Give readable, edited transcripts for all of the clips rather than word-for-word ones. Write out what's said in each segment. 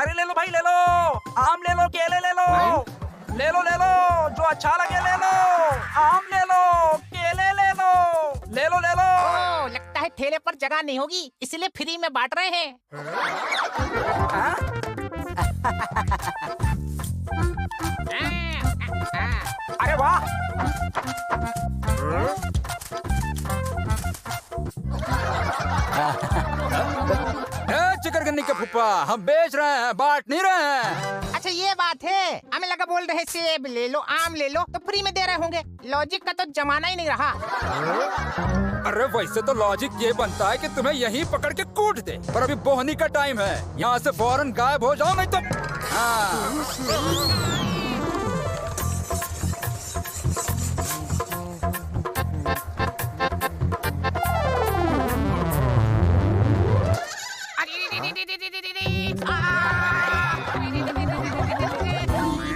अरे ले लो भाई, ले लो। आम ले लो, केले ले लो, ले लो ले लो, जो अच्छा लगे ले लो। आम ले लो, केले ले लो, ले लो ले लो। ओ, लगता है ठेले पर जगह नहीं होगी, इसलिए फ्री में बांट रहे हैं। अरे वाह। चिकरगन्नी के फुप्पा, हम बेच रहे हैं, बांट नहीं रहे हैं। अच्छा ये बात है, हमें लगा बोल रहे सेब ले लो, आम ले लो, तो फ्री में दे रहे होंगे। लॉजिक का तो जमाना ही नहीं रहा। अरे वैसे तो लॉजिक ये बनता है कि तुम्हें यहीं पकड़ के कूट दे, पर अभी बोहनी का टाइम है, यहाँ से फौरन गायब हो जाओ नहीं तो। हाँ।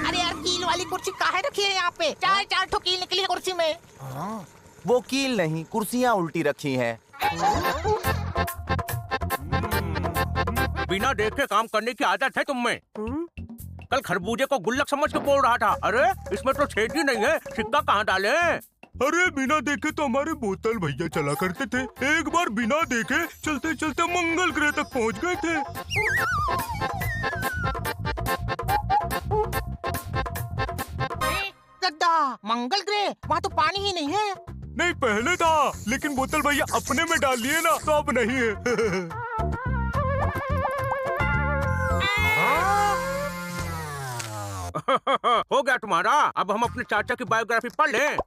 अरे यार, कील वाली कुर्सी काहे रखी है यहाँ पे? चार ठो कील निकली है कुर्सी में। वो कील नहीं, कुर्सियाँ उल्टी रखी हैं। बिना देखे काम करने की आदत है तुम में। कल खरबूजे को गुल्लक समझ के बोल रहा था, अरे इसमें तो छेद ही नहीं है, सिक्का कहाँ डाले? अरे बिना देखे तो हमारे बोतल भैया चला करते थे। एक बार बिना देखे चलते चलते मंगल ग्रह तक पहुंच गए थे। गद्दा, मंगल ग्रह, वहाँ तो पानी ही नहीं है। नहीं पहले था, लेकिन बोतल भैया अपने में डाल लिए ना, तो अब नहीं है। हो गया तुम्हारा। अब हम अपने चाचा की बायोग्राफी पढ़ लें।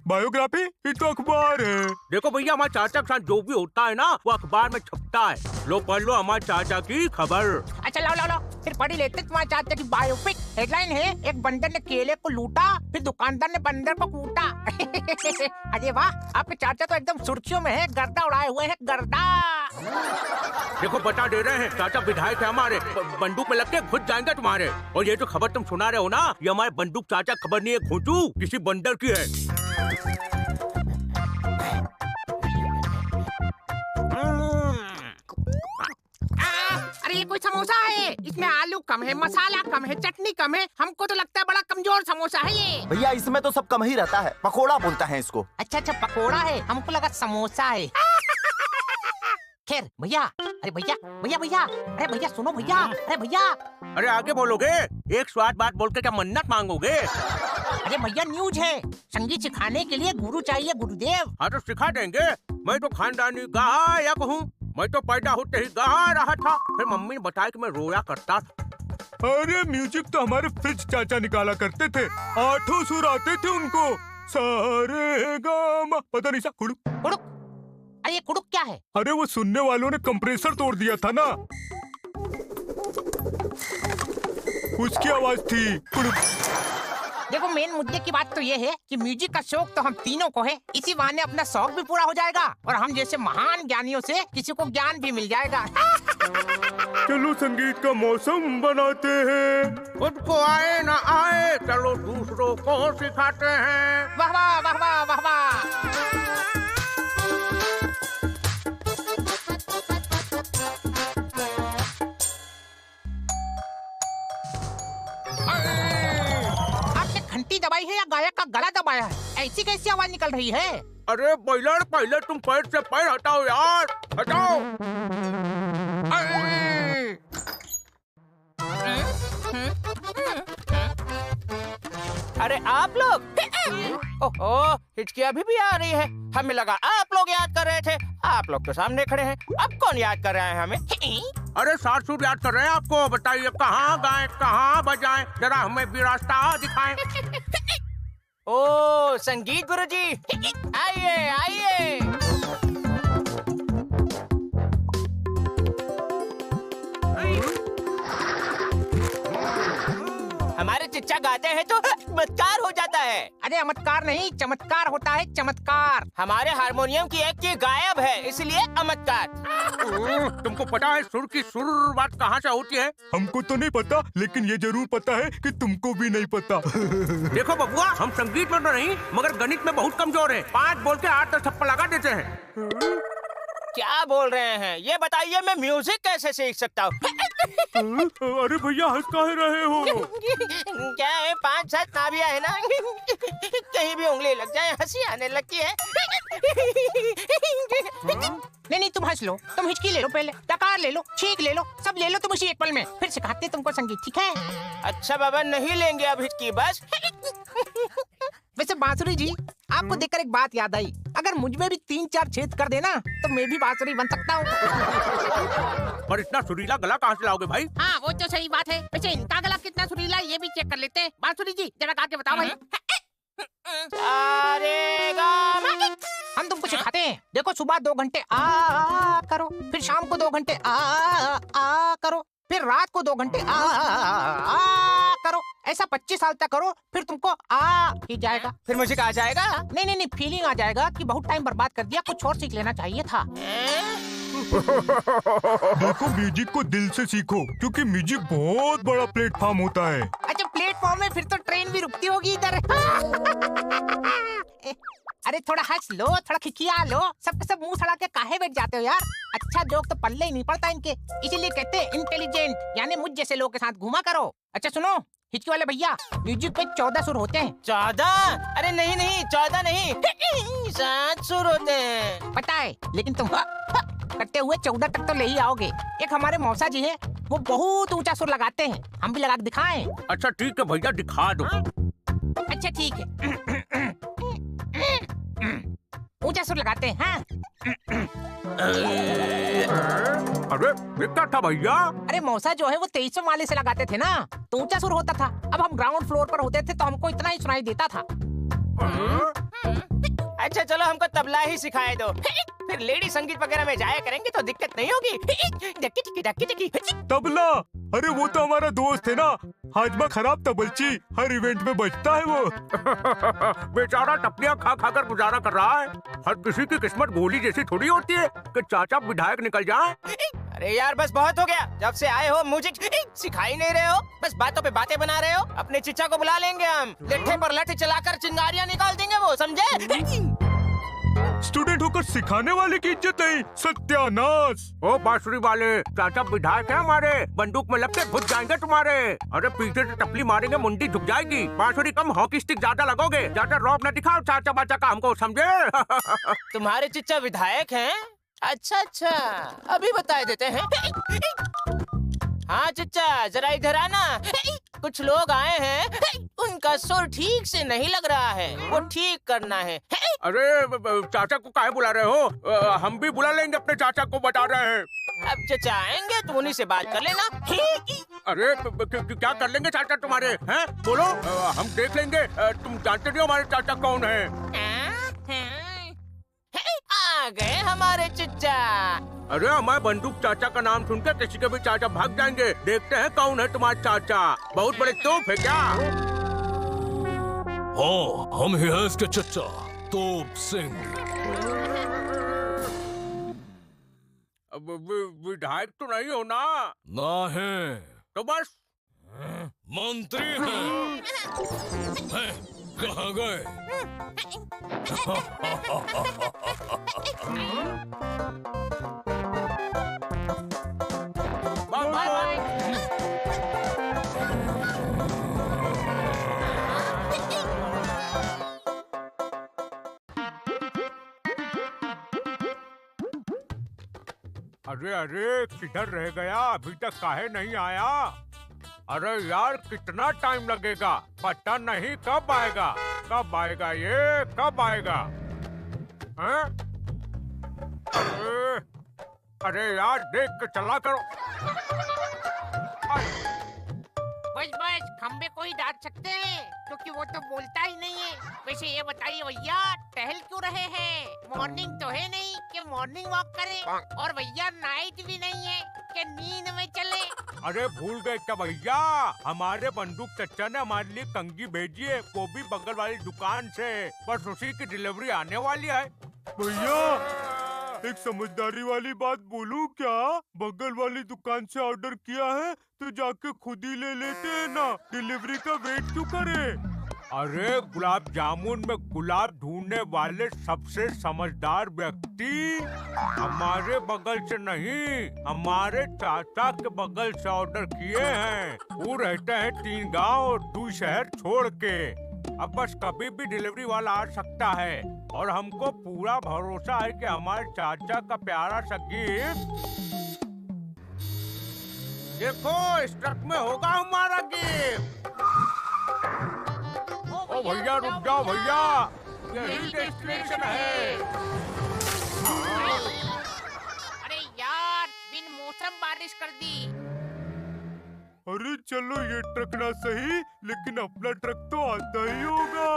बायोग्राफी? ये तो अखबार है। देखो भैया, हमारे चाचा के साथ जो भी होता है ना, वो अखबार में छपता है। लो पढ़ लो हमारे चाचा की खबर। अच्छा लाओ लाओ लाओ, फिर पढ़ी लेते तुम्हारे चाचा की बायोपिक। हेडलाइन है, एक बंदर ने केले को लूटा, फिर दुकानदार ने बंदर को कूटा। अरे वाह, आपके चाचा तो एकदम सुर्खियों में है, गर्दा उड़ाए हुए हैं, गर्दा। देखो बता दे रहे हैं, चाचा विधायक है हमारे, बंदूक में लग के घुस जाएंगे तुम्हारे। और ये जो खबर तुम सुना रहे हो ना, ये हमारे बंदूक चाचा खबर नहीं है, घुटू किसी बंदर की है। अरे ये कोई समोसा है, इसमें आलू कम है, मसाला कम है, चटनी कम है। हमको तो लगता है बड़ा कमजोर समोसा है ये। भैया इसमें तो सब कम ही रहता है, पकोड़ा बोलता है इसको। अच्छा अच्छा, पकोड़ा है, हमको लगा समोसा है। खैर भैया, अरे भैया भैया भैया, अरे भैया सुनो भैया, अरे भैया। अरे आगे बोलोगे, एक स्वाद बात बोल के क्या मन्नत मांगोगे? अरे भैया न्यूज है, संगीत सिखाने के लिए गुरु चाहिए, गुरुदेव। हाँ तो सिखा देंगे। मैं तो खानदानी गायक हूँ, मैं तो पैदा होते ही गा रहा था, फिर मम्मी ने बताया कि मैं रोया करता था। अरे म्यूजिक तो हमारे फ्रिज चाचा निकाला करते थे, 8 सुर आते थे उनको। सारे गामा, पता नहीं सा कुड़ुक। कुड़ुक? अरे ये कुड़ुक क्या है? अरे वो सुनने वालों ने कंप्रेसर तोड़ दिया था ना, उसकी आवाज थी कुड़ुक। देखो मेन मुद्दे की बात तो ये है कि म्यूजिक का शौक तो हम तीनों को है, इसी बहाने अपना शौक भी पूरा हो जाएगा और हम जैसे महान ज्ञानियों से किसी को ज्ञान भी मिल जाएगा। चलो संगीत का मौसम बनाते हैं। खुद को आए ना आए, चलो दूसरों को सिखाते हैं। वाह वाह वाह वाह वाह वाह। आपने घंटी दबाई है या गायक का गला दबाया है? ऐसी कैसी आवाज निकल रही है? अरे बैलर, पहले तुम पैर से पैर हटाओ यार, हटाओ। अरे आप लोग, ओहो, हिचकी अभी भी आ रही है। हमें लगा आप लोग याद कर रहे थे। आप लोग तो सामने खड़े हैं, अब कौन याद कर रहा है हमें? अरे 7 सुर याद कर रहे हैं आपको, बताइए कहाँ गाएं कहाँ बजाएं, जरा हमें भी रास्ता दिखाएं। ओ संगीत गुरुजी, आइए आइए। हमारे चिच्चा गाते हैं तो चमत्कार हो जाता है। अरे चमत्कार नहीं, चमत्कार होता है, चमत्कार। हमारे हारमोनियम की एक की गायब है, इसलिए चमत्कार। तुमको पता है सुर की शुरुआत कहाँ से होती है? हमको तो नहीं पता, लेकिन ये जरूर पता है कि तुमको भी नहीं पता। देखो बबुआ, हम संगीत में तो नहीं मगर गणित में बहुत कमजोर हैं। 5 बोल के 8 थप्पड़ लगा देते हैं। क्या बोल रहे हैं? ये बताइए मैं म्यूजिक कैसे सीख सकता हूँ? अरे भैया हंस काहे रहे हो? क्या है, 5-7 नाभियां है ना, कहीं भी उंगली लग जाए हंसी आने लगती है। नहीं नहीं, तुम हंस लो, तुम हिचकी ले लो, पहले डकार ले लो, छींक ले लो, सब ले लो तुम उसी एक पल में, फिर सिखाते तुमको संगीत, ठीक है? अच्छा बाबा, नहीं लेंगे अब हिचकी, बस। वैसे बांसुरी जी, आपको देखकर एक बात याद आई, अगर मुझ में भी 3-4 छेद कर देना तो मैं भी बांसुरी बन सकता हूँ। पर इतना सुरीला गला कहाँ से लाओगे भाई? हाँ वो तो सही बात है। वैसे इनका गला कितना सुरीला है ये भी चेक कर लेते हैं। बांसुरी जी जरा गा के बताओ भाई। हम तुमको सिखाते हैं। देखो, सुबह 2 घंटे आ करो, फिर शाम को 2 घंटे आ करो, फिर रात को 2 घंटे आ करो। ऐसा 25 साल तक करो, फिर तुमको आ ही जाएगा। फिर मुझे कहा जाएगा? नहीं, फीलिंग आ जाएगा कि बहुत टाइम बर्बाद कर दिया, कुछ और सीख लेना चाहिए था। देखो, म्यूजिक को दिल से सीखो, क्योंकि म्यूजिक बहुत बड़ा प्लेटफॉर्म होता है। अच्छा, प्लेटफॉर्म में फिर तो ट्रेन भी रुकती होगी इधर। अरे थोड़ा हंस लो, थोड़ा खिकिया लो, सबके सब मुंह सड़ा के काहे बैठ जाते हो यार? अच्छा जोक तो पल्ले ही नहीं पड़ता इनके, इसीलिए कहते हैं इंटेलिजेंट, यानी मुझ जैसे लोगों के साथ घूमा करो। अच्छा सुनो हिचकी वाले भैया, म्यूजिक पे 14 सुर होते हैं। 14? अरे नहीं, 14 नहीं, 7 सुर होते हैं। पता है, लेकिन तुम करते हुए 14 तक तो ले ही आओगे। एक हमारे मौसा जी है, वो बहुत ऊंचा सुर लगाते हैं, हम भी लगा के दिखाएं? अच्छा ठीक है भैया, दिखा दो। अच्छा ठीक है, ऊंचा सुर लगाते हैं। हाँ? अरे ये क्या था भैया? अरे मौसा जो है वो 2300 माले से लगाते थे ना, तो ऊंचा सुर होता था। अब हम ग्राउंड फ्लोर पर होते थे तो हमको इतना ही सुनाई देता था। अच्छा चलो, हमको तबला ही सिखाए दो, फिर लेडी संगीत वगैरह में जाया करेंगे तो दिक्कत नहीं होगी। तबला? अरे वो तो हमारा दोस्त है ना, हाजमा खराब तबलची, हर इवेंट में बजता है वो। बेचारा टपलियां खा कर गुजारा कर रहा है। हर किसी की किस्मत गोली जैसी थोड़ी होती है कि चाचा विधायक निकल जाए। अरे यार बस बहुत हो गया, जब से आए हो म्यूजिक सिखा ही नहीं रहे हो, बस बातों पे बातें बना रहे हो। अपने चिच्चा को बुला लेंगे हम, लेठे पर लाठी चलाकर चिंगारियां निकाल देंगे वो, समझे? स्टूडेंट होकर सिखाने वाले की इज्जत नहीं, सत्यानाश। ओ बांसुरी वाले, चाचा विधायक है हमारे, बंदूक में लग के घुस जाएंगे तुम्हारे। अरे पीछे से टपली मारेंगे, मुंडी झुक जाएगी। बांसुरी कम, हॉकी स्टिक ज्यादा लगोगे। ज्यादा रौब न दिखाओ चाचा बाचा का हमको, समझे? तुम्हारे चिच्चा विधायक हैं? अच्छा, अभी बता देते हैं। हाँ चिच्चा, जरा इधर आना, कुछ लोग आए हैं, उनका सुर ठीक से नहीं लग रहा है, वो ठीक करना है। अरे चाचा को काहे बुला रहे हो? हम भी बुला लेंगे, अपने चाचा को बता रहे हैं। अब चाचा आएंगे तो उन्हीं से बात कर लेना। अरे क्या कर लेंगे चाचा तुम्हारे, हैं? बोलो, हम देख लेंगे। तुम जानते नहीं हो हमारे चाचा कौन है? आ गए हमारे चिच्चा। अरे हमारे बंदूक चाचा का नाम सुनकर किसी के भी चाचा भाग जाएंगे। देखते हैं कौन है तुम्हारा चाचा, बहुत बड़े तोप है क्या? हाँ, हम ही हैं इसके चचा, तोप सिंह। विधायक तो नहीं हो ना? ना है तो बस मंत्री हैं। कहाँ गए? बाय। अरे किधर रह गया, अभी तक काहे नहीं आया? अरे यार कितना टाइम लगेगा, पता नहीं कब आएगा ये, कब आएगा? हैं? अरे यार देख के चला करो। बस खम्बे को ही डांट सकते हैं, क्योंकि वो तो बोलता ही नहीं है। वैसे ये बताइए भैया, टहल क्यों रहे हैं? मॉर्निंग तो है नहीं कि मॉर्निंग वॉक करें, और भैया नाइट भी नहीं है कि नींद में चले। अरे भूल गए क्या भैया, हमारे बंदूक चचा ने हमारे लिए कंघी भेजी है, वो भी बगल वाली दुकान से, बस उसी की डिलीवरी आने वाली है। भैया एक समझदारी वाली बात बोलूं क्या? बगल वाली दुकान से ऑर्डर किया है तो जाके खुद ही ले लेते हैं ना, डिलीवरी का वेट क्यों करे? अरे गुलाब जामुन में गुलाब ढूंढने वाले सबसे समझदार व्यक्ति हमारे बगल से नहीं, हमारे चाचा के बगल से ऑर्डर किए हैं। वो रहते हैं 3 गांव और 2 शहर छोड़ के। अब बस कभी भी डिलीवरी वाला आ सकता है और हमको पूरा भरोसा है कि हमारे चाचा का प्यारा सा गिफ्ट, देखो इस ट्रक में होगा हमारा गिफ्ट। ओ भैया रुक जाओ भैया, यही डेस्टिनेशन है। अरे यार, बिन मौसम बारिश कर दी। अरे चलो ये ट्रक ना सही, लेकिन अपना ट्रक तो आता ही होगा।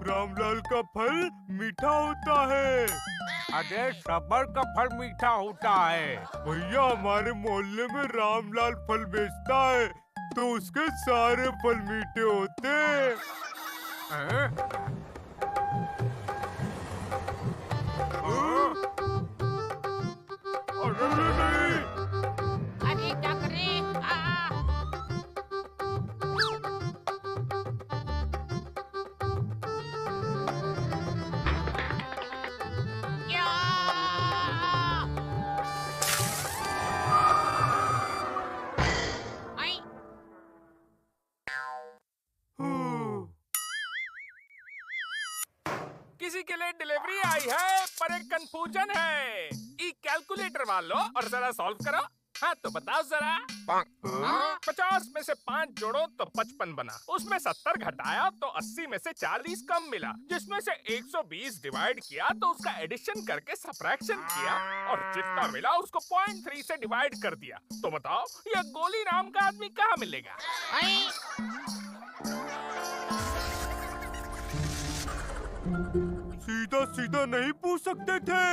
रामलाल का फल मीठा होता है। अरे सबर का फल मीठा होता है। भैया हमारे मोहल्ले में रामलाल फल बेचता है, तो उसके सारे फल मीठे होते हैं। अरे नहीं। अरे क्या करें? किसी के लिए डिलीवरी आई है, पर एक कंफ्यूजन है। ई कैलकुलेटर मान लो और जरा सॉल्व करो। हाँ तो बताओ जरा। 50 में से 5 जोड़ो तो 55 बना, उसमें 70 घटाया तो 80 में से 40 कम मिला, जिसमें से 120 डिवाइड किया तो उसका एडिशन करके सब्ट्रैक्शन किया और जितना मिला उसको 0.3 से डिवाइड कर दिया। तो बताओ ये गोली नाम का आदमी कहाँ मिलेगा? सीधा सीधा नहीं पूछ सकते थे।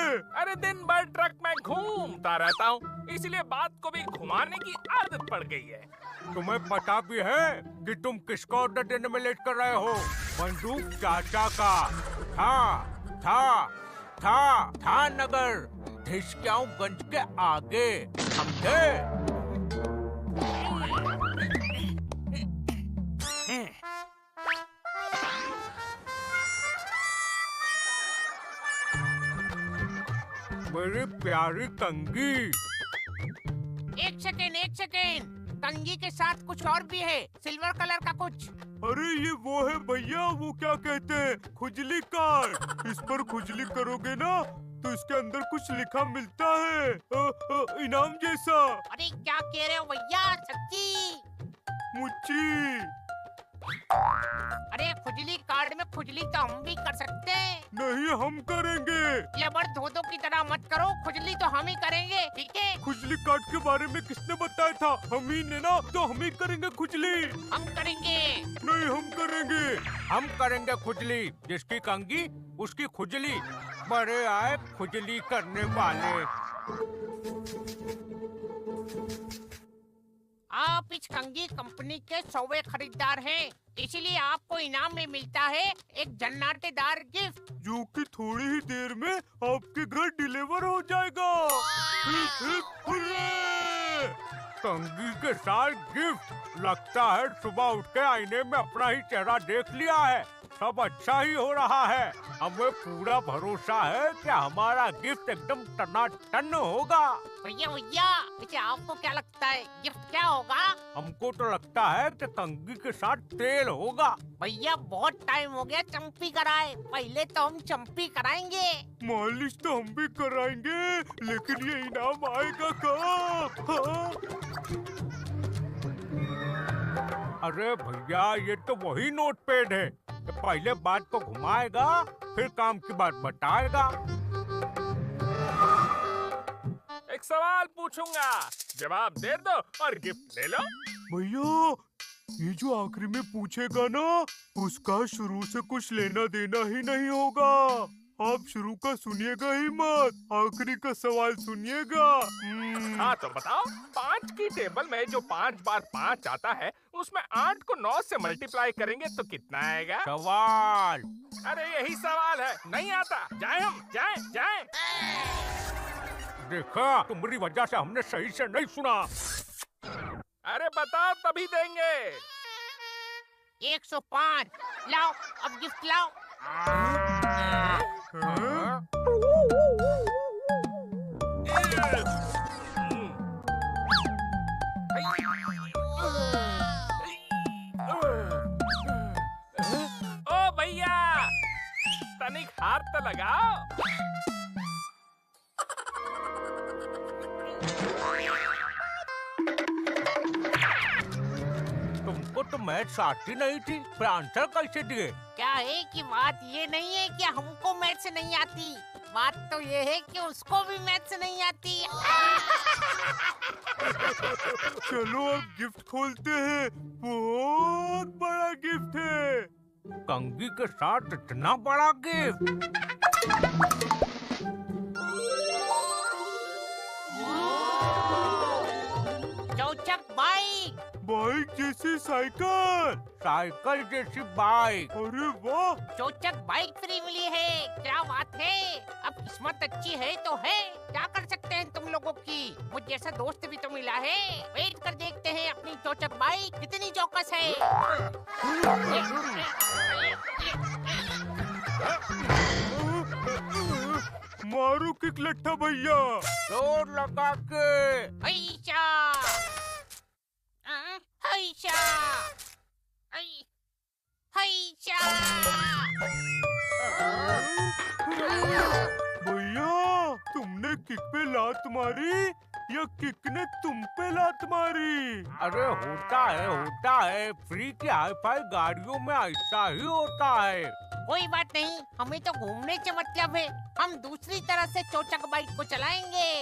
अरे दिन भर ट्रक में घूमता रहता हूँ, इसलिए बात को भी घुमाने की आदत पड़ गई है। तुम्हें पता भी है कि तुम किसका ऑर्डर देने में लेट कर रहे हो? बंदूक चाचा का। था नगर ढिशक्याऊंगंज के आगे, समझे? मेरी प्यारी कंगी। एक सेकेंड, कंगी के साथ कुछ और भी है, सिल्वर कलर का कुछ। अरे ये वो है भैया, वो क्या कहते हैं, खुजली कार्ड। इस पर खुजली करोगे ना तो इसके अंदर कुछ लिखा मिलता है, इनाम जैसा। अरे क्या कह रहे हो भैया, सच्ची? मुच्ची। अरे खुजली कार्ड में खुजली तो हम भी कर सकते हैं। नहीं हम करेंगे। लेबर धोधो की तरह मत करो, खुजली तो हम ही करेंगे, ठीक है? खुजली कार्ड के बारे में किसने बताया था? हम ही ने ना, तो हम ही करेंगे खुजली। हम करेंगे। नहीं हम करेंगे। हम करेंगे खुजली, जिसकी कंगी उसकी खुजली। बड़े आए खुजली करने वाले। आप इस कंगी कंपनी के 100वें खरीदार हैं, इसीलिए आपको इनाम में मिलता है एक जन्नाटेदार गिफ्ट, जो कि थोड़ी ही देर में आपके घर डिलीवर हो जाएगा। Hip hip hurray! कंगी के साथ गिफ्ट। लगता है सुबह उठ के आईने में अपना ही चेहरा देख लिया है। सब अच्छा ही हो रहा है। हमें पूरा भरोसा है कि हमारा गिफ्ट एकदम टनाटन होगा। भैया वैसे आपको क्या लगता है गिफ्ट क्या होगा? हमको तो लगता है कि कंगी के साथ तेल होगा। भैया बहुत टाइम हो गया चंपी कराए, पहले तो हम चंपी कराएंगे। मालिश तो हम भी कराएंगे, लेकिन ये इनाम आएगा कहाँ? अरे भैया ये तो वही नोट पैड है। पहले बात को घुमाएगा, फिर काम की बात बताएगा। एक सवाल पूछूंगा, जवाब दे दो और गिफ्ट ले लो। भैया ये जो आखिरी में पूछेगा ना, उसका शुरू से कुछ लेना देना ही नहीं होगा। आप शुरू का सुनिएगा ही मत, आखिरी का सवाल सुनिएगा। हाँ तो बताओ, 5 की टेबल में जो 5 बार 5 आता है, उसमें 8 को 9 से मल्टीप्लाई करेंगे तो कितना आएगा? सवाल। अरे यही सवाल है, नहीं आता। जाए हम, जाए। देखा, तुम्हारी वजह से हमने सही से नहीं सुना। अरे बताओ तभी देंगे। 105। लाओ अब गिफ्ट लाओ। ओ भैया, तनिक हाथ तो लगाओ। तुमको तो मैथ्स आती नहीं थी, फिर आंसर कैसे दिए? क्या है कि बात ये नहीं है कि हमको मैथ्स नहीं आती, बात तो ये है कि उसको भी मैथ्स नहीं आती। चलो अब गिफ्ट खोलते हैं, बहुत बड़ा गिफ्ट है। कंगी के साथ इतना बड़ा गिफ्ट? चौचक बाइक। बाइक जैसी साइकिल। साइकिल जैसी बाइक? अरे वाह, चौचक बाइक फ्री मिली है, क्या बात है। अब किस्मत अच्छी है तो है, क्या कर सकते हैं तुम लोगों की। मुझ जैसा दोस्त भी तो मिला है। वेट कर देखते हैं अपनी चौचक बाइक कितनी चौकस है। मारो किक लट्ठा भैया। जोर लगा के। हैशा, हैशा, हैशा। भैया, तुमने किक पे लात मारी या किक ने तुम पे लात मारी? अरे होता है, फ्री की हाई-फाई गाड़ियों में ऐसा ही होता है। कोई बात नहीं, हमें तो घूमने से मतलब है, हम दूसरी तरह से चौचक बाइक को चलाएंगे।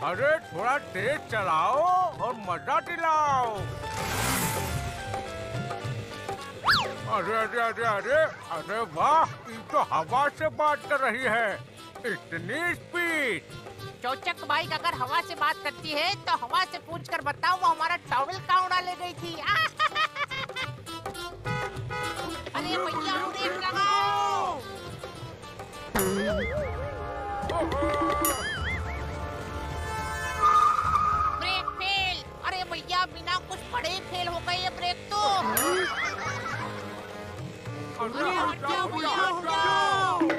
अरे थोड़ा तेज चलाओ और मजा दिलाओ। अरे अरे अरे अरे अरे वाह, ये तो हवा से बात कर रही है, इतनी स्पीड। चौचक बाइक अगर हवा से बात करती है तो हवा से पूछकर बताओ वो हमारा टॉवल कहाँ उड़ा ले गई थी। अरे भैया ब्रेक लगाओ। Brake fail. अरे भैया बिना कुछ पढ़े फेल हो गई है ब्रेक तो। अरे हट जाओ भैया, हट जाओ।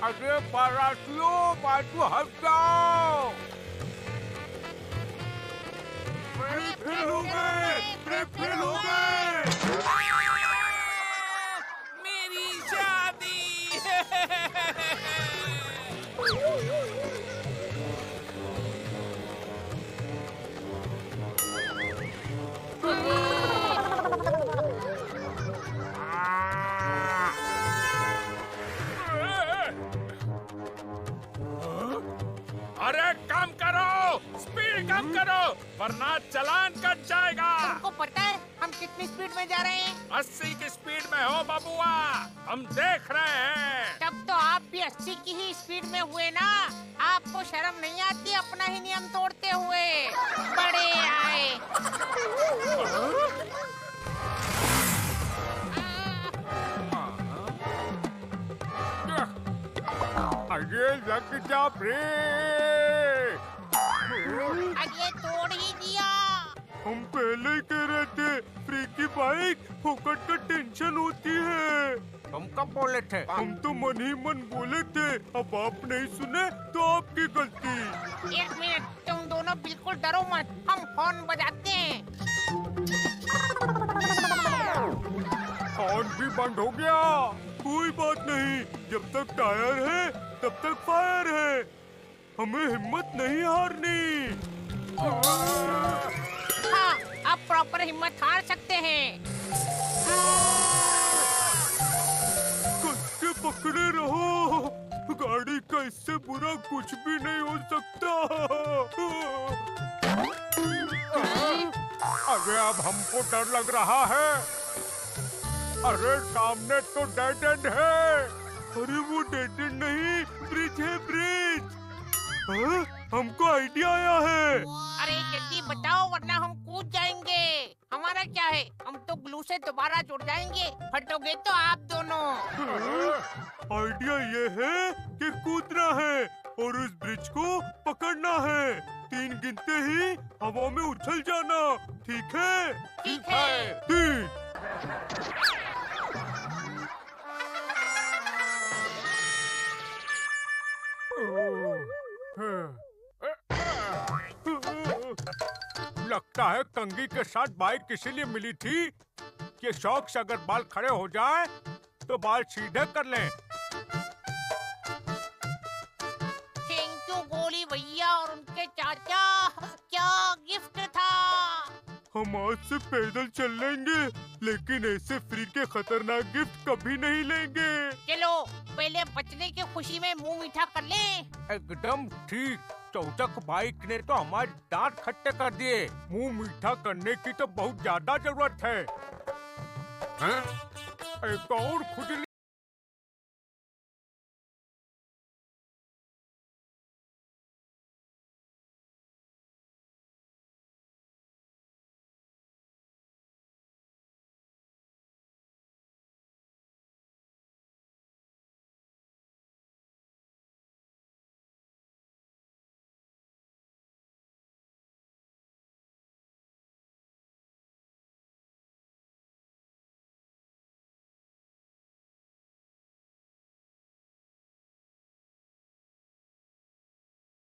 अरे बारातियों, बाजू हट जाओ। ब्रेक फेल हो गए, ब्रेक फेल हो गए। मेरी शादी। अरे कम करो, स्पीड कम करो, वरना चालान कट जाएगा। तुमको पता है हम कितनी स्पीड में जा रहे हैं? 80 की स्पीड में हो बबुआ, हम देख रहे हैं। तब तो आप भी 80 की ही स्पीड में हुए ना। आपको शर्म नहीं आती अपना ही नियम तोड़ते हुए? बड़े आए। अरे लग जा ब्रेक। अरे तोड़ ही दिया। हम पहले ही कह रहे थे, फ्री की बाइक फोकट का टेंशन होती है। तुम कब बोले थे? हम तो मन ही मन बोले थे, अब आप नहीं सुने तो आपकी गलती। 1 मिनट, तुम दोनों बिल्कुल डरो मत, हम हॉर्न बजाते हैं। हॉर्न भी बंद हो गया। कोई बात नहीं, जब तक टायर है तब तक फायर है। हमें हिम्मत नहीं हारनी। हाँ, आप प्रॉपर हिम्मत हार सकते हैं। कस के पकड़े रहो, गाड़ी का इससे बुरा कुछ भी नहीं हो सकता। अरे अब हमको डर लग रहा है। अरे सामने तो डेड एंड है। अरे वो डेड एंड नहीं, ब्रिज है, ब्रिज। हाँ? हमको आइडिया आया है। अरे जल्दी बताओ वरना हम कूद जाएंगे। हमारा क्या है, हम तो ग्लू से दोबारा जुड़ जाएंगे। फटोगे तो आप दोनों। आइडिया ये है कि कूदना है और उस ब्रिज को पकड़ना है। 3 गिनते ही हवा में उछल जाना, ठीक है? ठीक है। 3। लगता है कंगी के साथ बाइक इसीलिए मिली थी कि शौक से अगर बाल खड़े हो जाए तो बाल सीधे कर लें। थैंक यू गोली भैया और उनके चाचा। क्या गिफ्ट था। हम आज से पैदल चल लेंगे, लेकिन ऐसे फ्री के खतरनाक गिफ्ट कभी नहीं लेंगे। चलो पहले बचने की खुशी में मुंह मीठा कर लें। एकदम ठीक। चौचक बाइक ने तो हमारे दांत खट्टे कर दिए। मुंह मीठा करने की तो बहुत ज्यादा जरूरत है। हैं? एक और खुजली